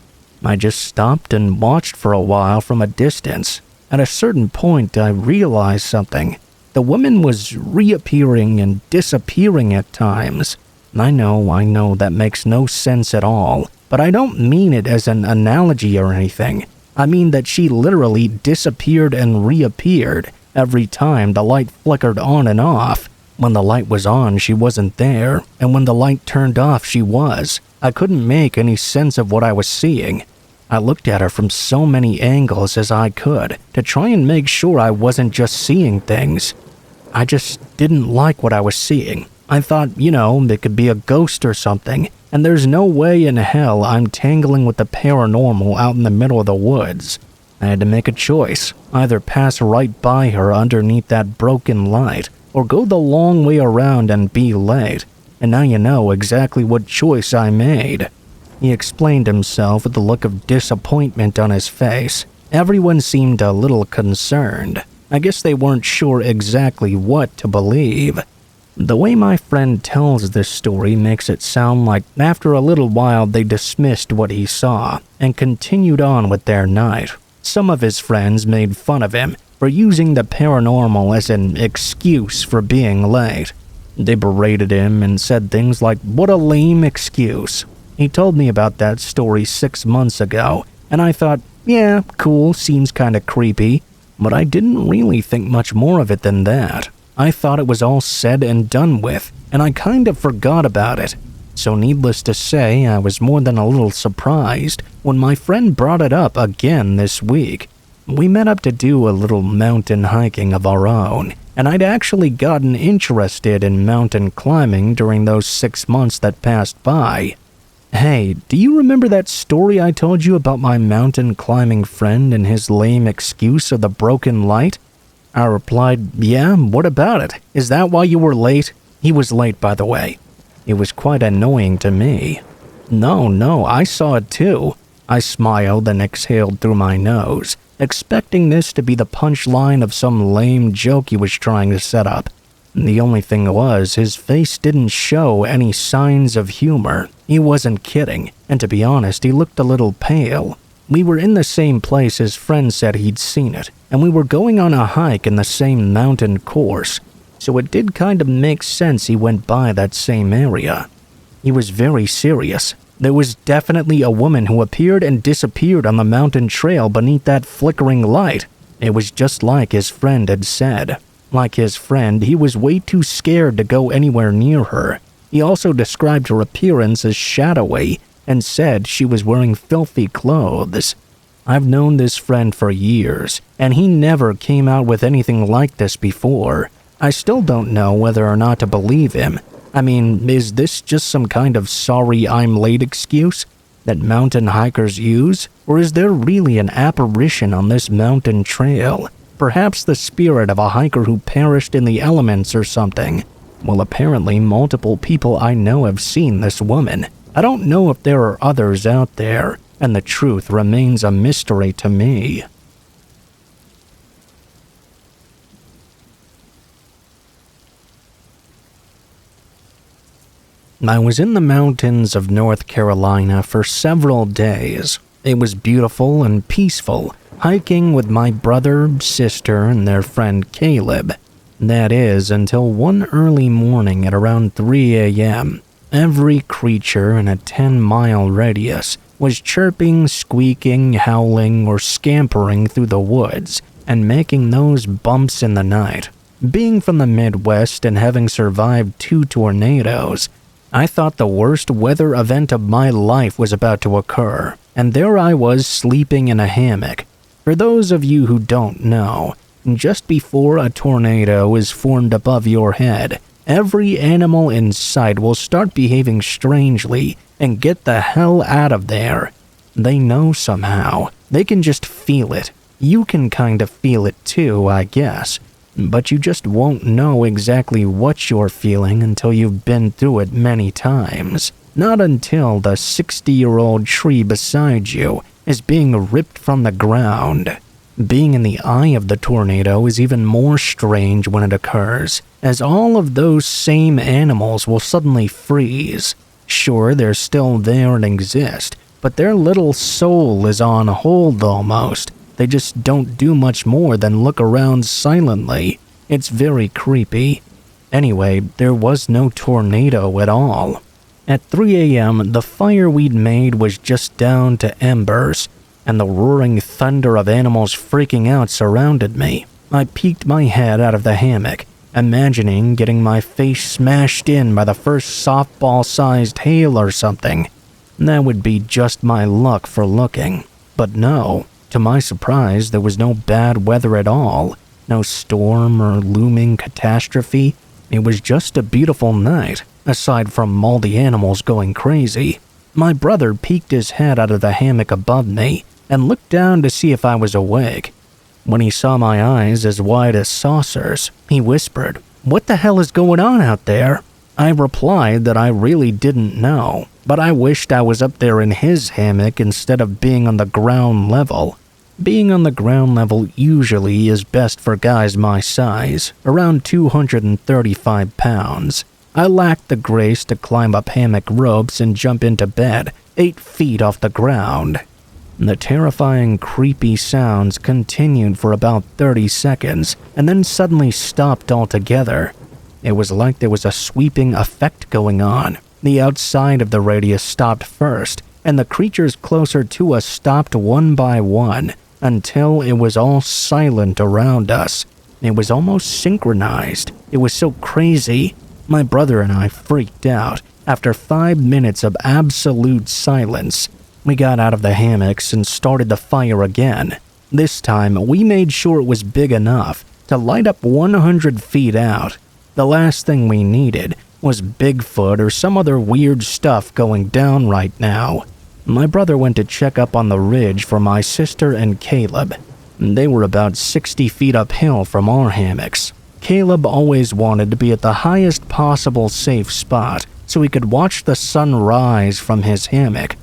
I just stopped and watched for a while from a distance. At a certain point, I realized something. The woman was reappearing and disappearing at times. I know, that makes no sense at all, but I don't mean it as an analogy or anything. I mean that she literally disappeared and reappeared every time the light flickered on and off. When the light was on, she wasn't there, and when the light turned off, she was. I couldn't make any sense of what I was seeing. I looked at her from so many angles as I could to try and make sure I wasn't just seeing things. I just didn't like what I was seeing. I thought, it could be a ghost or something, and there's no way in hell I'm tangling with the paranormal out in the middle of the woods. I had to make a choice, either pass right by her underneath that broken light, or go the long way around and be late. And now you know exactly what choice I made. He explained himself with a look of disappointment on his face. Everyone seemed a little concerned. I guess they weren't sure exactly what to believe. The way my friend tells this story makes it sound like after a little while they dismissed what he saw and continued on with their night. Some of his friends made fun of him for using the paranormal as an excuse for being late. They berated him and said things like, "What a lame excuse." He told me about that story 6 months ago, and I thought, yeah, cool, seems kinda creepy, but I didn't really think much more of it than that. I thought it was all said and done with, and I kind of forgot about it. So needless to say, I was more than a little surprised when my friend brought it up again this week. We met up to do a little mountain hiking of our own, and I'd actually gotten interested in mountain climbing during those 6 months that passed by. Hey, do you remember that story I told you about my mountain climbing friend and his lame excuse of the broken light? I replied, yeah, what about it? Is that why you were late? He was late, by the way. It was quite annoying to me. No, I saw it too. I smiled and exhaled through my nose, expecting this to be the punchline of some lame joke he was trying to set up. The only thing was, his face didn't show any signs of humor. He wasn't kidding, and to be honest, he looked a little pale. We were in the same place his friend said he'd seen it, and we were going on a hike in the same mountain course, so it did kind of make sense he went by that same area. He was very serious. There was definitely a woman who appeared and disappeared on the mountain trail beneath that flickering light. It was just like his friend had said. Like his friend, he was way too scared to go anywhere near her. He also described her appearance as shadowy and said she was wearing filthy clothes. I've known this friend for years, and he never came out with anything like this before. I still don't know whether or not to believe him. I mean, is this just some kind of sorry I'm late excuse that mountain hikers use? Or is there really an apparition on this mountain trail? Perhaps the spirit of a hiker who perished in the elements or something. Well, apparently multiple people I know have seen this woman. I don't know if there are others out there, and the truth remains a mystery to me. I was in the mountains of North Carolina for several days. It was beautiful and peaceful, hiking with my brother, sister, and their friend Caleb. That is, until one early morning at around 3 a.m., every creature in a 10-mile radius was chirping, squeaking, howling, or scampering through the woods and making those bumps in the night. Being from the Midwest and having survived 2 tornadoes, I thought the worst weather event of my life was about to occur, and there I was sleeping in a hammock. For those of you who don't know, just before a tornado is formed above your head, every animal in sight will start behaving strangely and get the hell out of there. They know somehow. They can just feel it. You can kind of feel it too, I guess. But you just won't know exactly what you're feeling until you've been through it many times. Not until the 60-year-old tree beside you is being ripped from the ground. Being in the eye of the tornado is even more strange when it occurs, as all of those same animals will suddenly freeze. Sure, they're still there and exist, but their little soul is on hold almost. They just don't do much more than look around silently. It's very creepy. Anyway, there was no tornado at all. At 3 a.m., the fire we'd made was just down to embers, and the roaring thunder of animals freaking out surrounded me. I peeked my head out of the hammock, imagining getting my face smashed in by the first softball-sized hail or something. That would be just my luck for looking. But no, to my surprise, there was no bad weather at all. No storm or looming catastrophe. It was just a beautiful night, aside from all the animals going crazy. My brother peeked his head out of the hammock above me and looked down to see if I was awake. When he saw my eyes as wide as saucers, he whispered, "What the hell is going on out there?" I replied that I really didn't know, but I wished I was up there in his hammock instead of being on the ground level. Being on the ground level usually is best for guys my size, around 235 pounds. I lacked the grace to climb up hammock ropes and jump into bed 8 feet off the ground. The terrifying, creepy sounds continued for about 30 seconds and then suddenly stopped altogether. It was like there was a sweeping effect going on. The outside of the radius stopped first, and the creatures closer to us stopped one by one, until it was all silent around us. It was almost synchronized. It was so crazy. My brother and I freaked out. After 5 minutes of absolute silence, we got out of the hammocks and started the fire again. This time, we made sure it was big enough to light up 100 feet out. The last thing we needed was Bigfoot or some other weird stuff going down right now. My brother went to check up on the ridge for my sister and Caleb. They were about 60 feet uphill from our hammocks. Caleb always wanted to be at the highest possible safe spot so he could watch the sun rise from his hammock.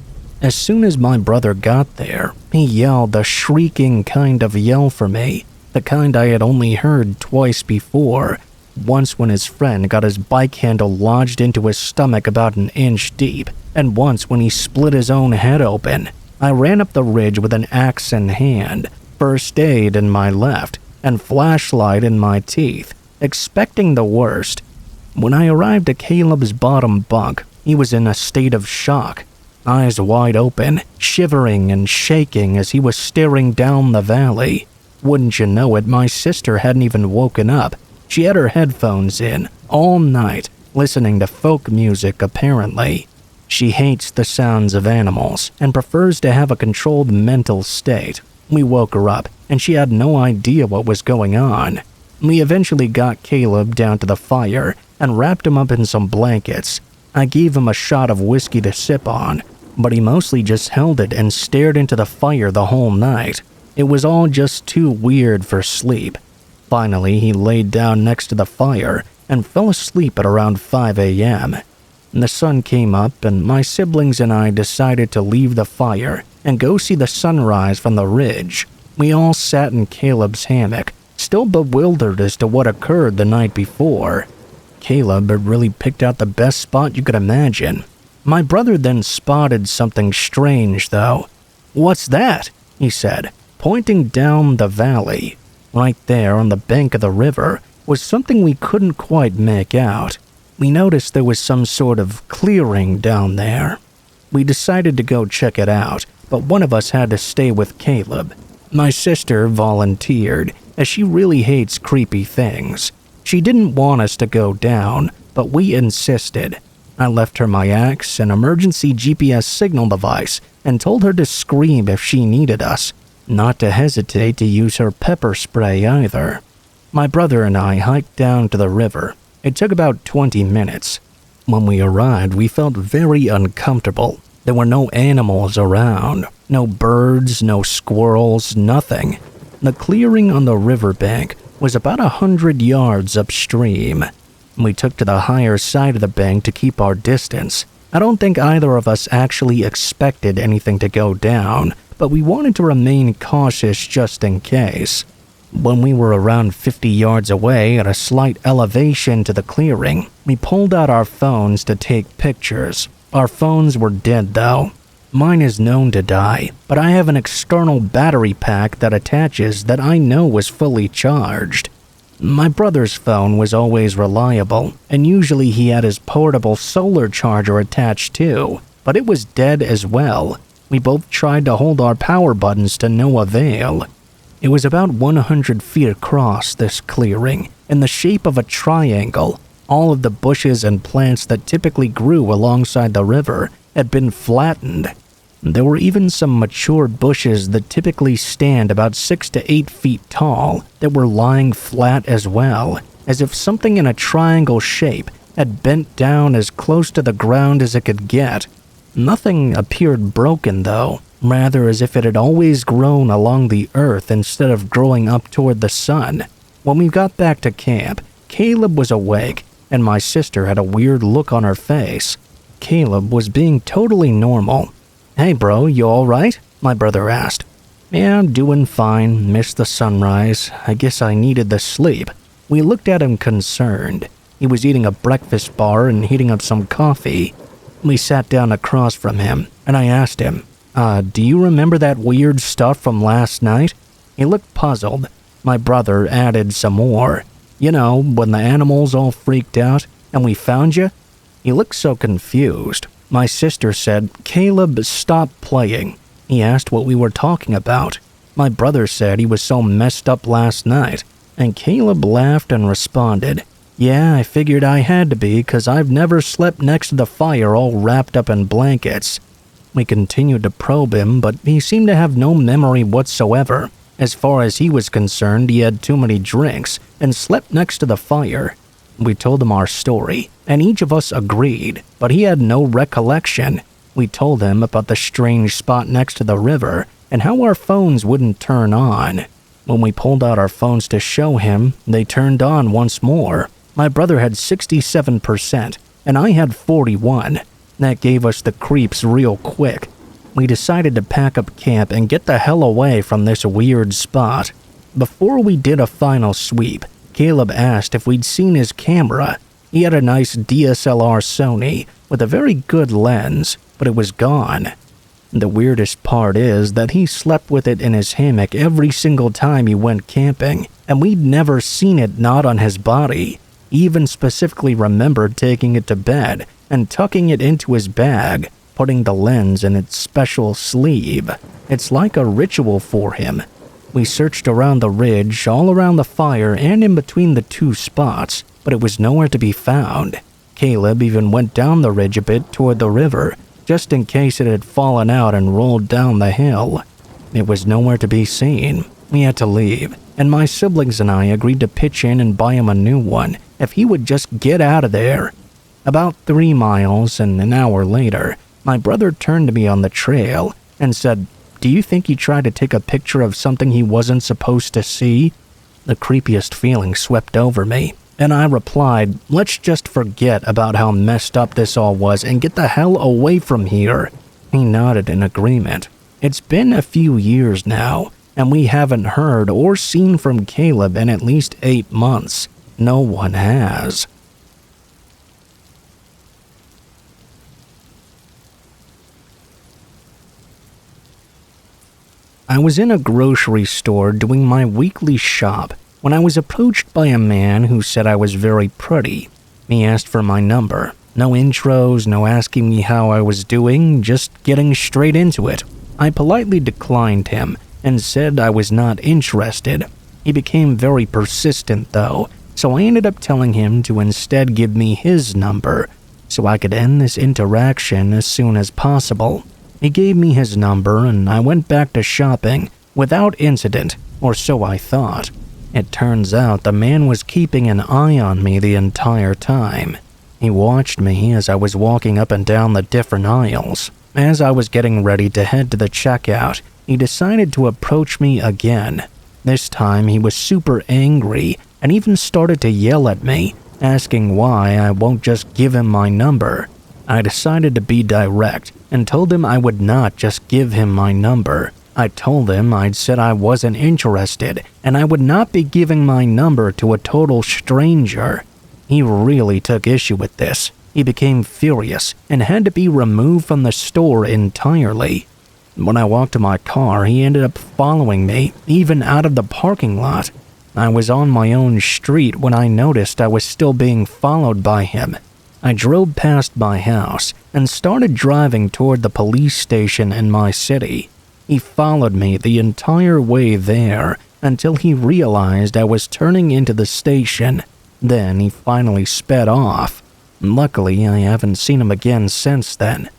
As soon as my brother got there, he yelled a shrieking kind of yell for me, the kind I had only heard twice before. Once when his friend got his bike handle lodged into his stomach about an inch deep, and once when he split his own head open. I ran up the ridge with an axe in hand, first aid in my left, and flashlight in my teeth, expecting the worst. When I arrived at Caleb's bottom bunk, he was in a state of shock, eyes wide open, shivering and shaking as he was staring down the valley. Wouldn't you know it, my sister hadn't even woken up. She had her headphones in all night, listening to folk music apparently. She hates the sounds of animals and prefers to have a controlled mental state. We woke her up, and she had no idea what was going on. We eventually got Caleb down to the fire and wrapped him up in some blankets. I gave him a shot of whiskey to sip on, but he mostly just held it and stared into the fire the whole night. It was all just too weird for sleep. Finally, he laid down next to the fire and fell asleep at around 5 a.m. The sun came up, and my siblings and I decided to leave the fire and go see the sunrise from the ridge. We all sat in Caleb's hammock, still bewildered as to what occurred the night before. Caleb had really picked out the best spot you could imagine. My brother then spotted something strange, though. "What's that?" he said, pointing down the valley. Right there on the bank of the river was something we couldn't quite make out. We noticed there was some sort of clearing down there. We decided to go check it out, but one of us had to stay with Caleb. My sister volunteered, as she really hates creepy things. She didn't want us to go down, but we insisted. I left her my axe and emergency GPS signal device and told her to scream if she needed us, not to hesitate to use her pepper spray either. My brother and I hiked down to the river. It took about 20 minutes. When we arrived, we felt very uncomfortable. There were no animals around, no birds, no squirrels, nothing. The clearing on the riverbank was about 100 yards upstream. We took to the higher side of the bank to keep our distance. I don't think either of us actually expected anything to go down, but we wanted to remain cautious just in case. When we were around 50 yards away at a slight elevation to the clearing, we pulled out our phones to take pictures. Our phones were dead though. Mine is known to die, but I have an external battery pack that attaches that I know was fully charged. My brother's phone was always reliable, and usually he had his portable solar charger attached too, but it was dead as well. We both tried to hold our power buttons to no avail. It was about 100 feet across, this clearing, in the shape of a triangle. All of the bushes and plants that typically grew alongside the river had been flattened. There were even some mature bushes that typically stand about 6 to 8 feet tall that were lying flat as well, as if something in a triangle shape had bent down as close to the ground as it could get. Nothing appeared broken though, rather as if it had always grown along the earth instead of growing up toward the sun. When we got back to camp, Caleb was awake, and my sister had a weird look on her face. Caleb was being totally normal. "Hey bro, you alright?" my brother asked. "Yeah, I'm doing fine. Missed the sunrise. I guess I needed the sleep." We looked at him concerned. He was eating a breakfast bar and heating up some coffee. We sat down across from him, and I asked him, do you remember that weird stuff from last night?" He looked puzzled. My brother added some more. "You know, when the animals all freaked out, and we found you?" He looked so confused. My sister said, "Caleb, stop playing." He asked what we were talking about. My brother said he was so messed up last night, and Caleb laughed and responded, "Yeah, I figured I had to be, 'cause I've never slept next to the fire all wrapped up in blankets." We continued to probe him, but he seemed to have no memory whatsoever. As far as he was concerned, he had too many drinks and slept next to the fire. We told him our story, and each of us agreed, but he had no recollection. We told him about the strange spot next to the river and how our phones wouldn't turn on. When we pulled out our phones to show him, they turned on once more. My brother had 67%, and I had 41. That gave us the creeps real quick. We decided to pack up camp and get the hell away from this weird spot. Before we did a final sweep, Caleb asked if we'd seen his camera. He had a nice DSLR Sony with a very good lens, but it was gone. The weirdest part is that he slept with it in his hammock every single time he went camping, and we'd never seen it not on his body. He even specifically remembered taking it to bed and tucking it into his bag, putting the lens in its special sleeve. It's like a ritual for him. We searched around the ridge, all around the fire, and in between the two spots, but it was nowhere to be found. Caleb even went down the ridge a bit toward the river, just in case it had fallen out and rolled down the hill. It was nowhere to be seen. We had to leave, and my siblings and I agreed to pitch in and buy him a new one if he would just get out of there. About 3 miles and an hour later, my brother turned to me on the trail and said, "Do you think he tried to take a picture of something he wasn't supposed to see?" The creepiest feeling swept over me, and I replied, "Let's just forget about how messed up this all was and get the hell away from here." He nodded in agreement. It's been a few years now, and we haven't heard or seen from Caleb in at least 8 months. No one has. I was in a grocery store doing my weekly shop when I was approached by a man who said I was very pretty. He asked for my number. No intros, no asking me how I was doing, just getting straight into it. I politely declined him and said I was not interested. He became very persistent though, so I ended up telling him to instead give me his number. so I could end this interaction as soon as possible. He gave me his number and I went back to shopping without incident, or so I thought. It turns out the man was keeping an eye on me the entire time. He watched me as I was walking up and down the different aisles. As I was getting ready to head to the checkout, he decided to approach me again. This time he was super angry and even started to yell at me, asking why I won't just give him my number. I decided to be direct and told him I would not just give him my number. I told him I'd said I wasn't interested and I would not be giving my number to a total stranger. He really took issue with this. He became furious and had to be removed from the store entirely. When I walked to my car, he ended up following me, even out of the parking lot. I was on my own street when I noticed I was still being followed by him. I drove past my house and started driving toward the police station in my city. He followed me the entire way there until he realized I was turning into the station. Then he finally sped off. Luckily, I haven't seen him again since then.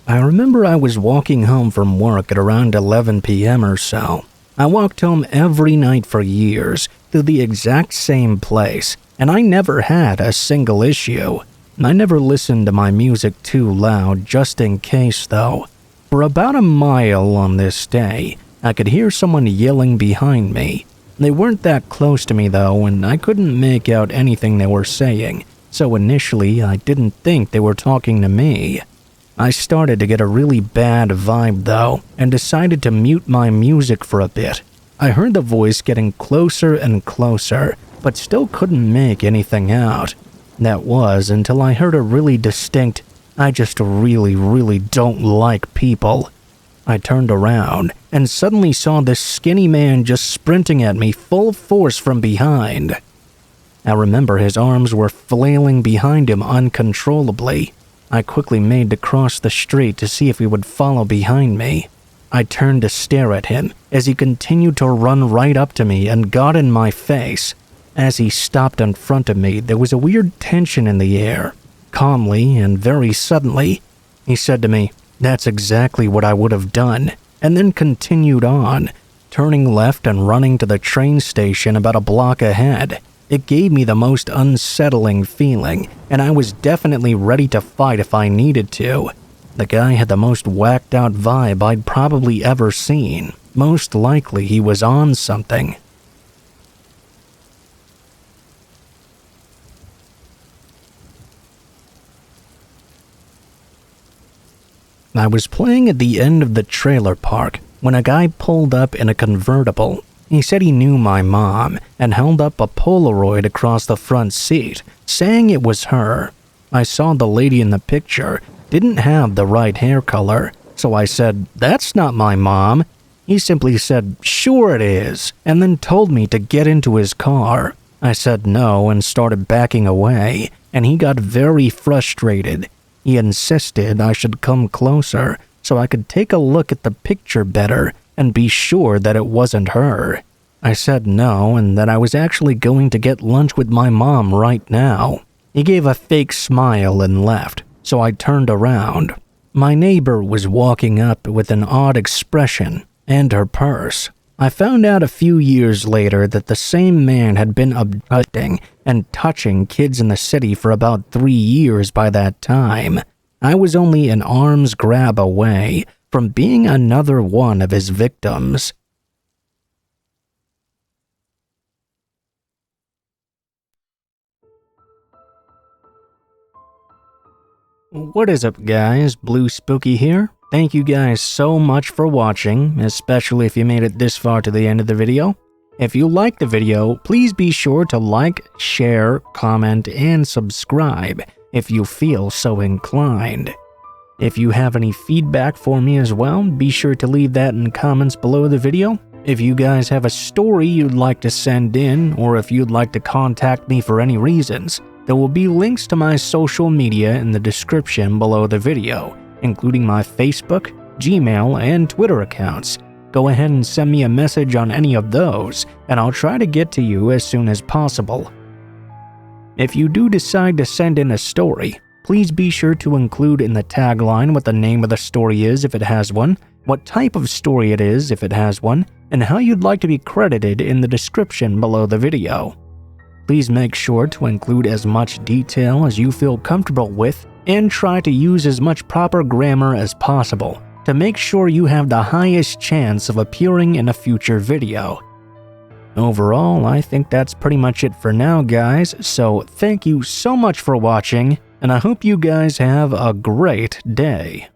I remember I was walking home from work at around 11 p.m. or so. I walked home every night for years to the exact same place, and I never had a single issue. I never listened to my music too loud just in case though. For about a mile on this day, I could hear someone yelling behind me. They weren't that close to me though, and I couldn't make out anything they were saying, so initially I didn't think they were talking to me. I started to get a really bad vibe though, and decided to mute my music for a bit. I heard the voice getting closer and closer, but still couldn't make anything out. That was until I heard a really distinct, "I just really don't like people." I turned around and suddenly saw this skinny man just sprinting at me full force from behind. I remember his arms were flailing behind him uncontrollably. I quickly made to cross the street to see if he would follow behind me. I turned to stare at him as he continued to run right up to me and got in my face. As he stopped in front of me, there was a weird tension in the air. Calmly and very suddenly, he said to me, "That's exactly what I would have done," and then continued on, turning left and running to the train station about a block ahead. It gave me the most unsettling feeling, and I was definitely ready to fight if I needed to. The guy had the most whacked out vibe I'd probably ever seen. Most likely he was on something. I was playing at the end of the trailer park when a guy pulled up in a convertible. He said he knew my mom and held up a Polaroid across the front seat, saying it was her. I saw the lady in the picture didn't have the right hair color, so I said, "That's not my mom." He simply said, "Sure it is," and then told me to get into his car. I said no and started backing away, and he got very frustrated. He insisted I should come closer so I could take a look at the picture better and be sure that it wasn't her. I said no and that I was actually going to get lunch with my mom right now. He gave a fake smile and left, so I turned around. My neighbor was walking up with an odd expression and her purse. I found out a few years later that the same man had been abducting and touching kids in the city for about 3 years by that time. I was only an arm's grab away from being another one of his victims. What is up guys, Blue Spooky here. Thank you guys so much for watching, especially if you made it this far to the end of the video. If you liked the video, please be sure to like, share, comment, and subscribe if you feel so inclined. If you have any feedback for me as well, be sure to leave that in comments below the video. If you guys have a story you'd like to send in, or if you'd like to contact me for any reasons, there will be links to my social media in the description below the video, including my Facebook, Gmail, and Twitter accounts. go ahead and send me a message on any of those, and I'll try to get to you as soon as possible. If you do decide to send in a story, please be sure to include in the tagline what the name of the story is if it has one, what type of story it is if it has one, and how you'd like to be credited in the description below the video. Please make sure to include as much detail as you feel comfortable with and try to use as much proper grammar as possible to make sure you have the highest chance of appearing in a future video. Overall, I think that's pretty much it for now, guys, so thank you so much for watching, and I hope you guys have a great day.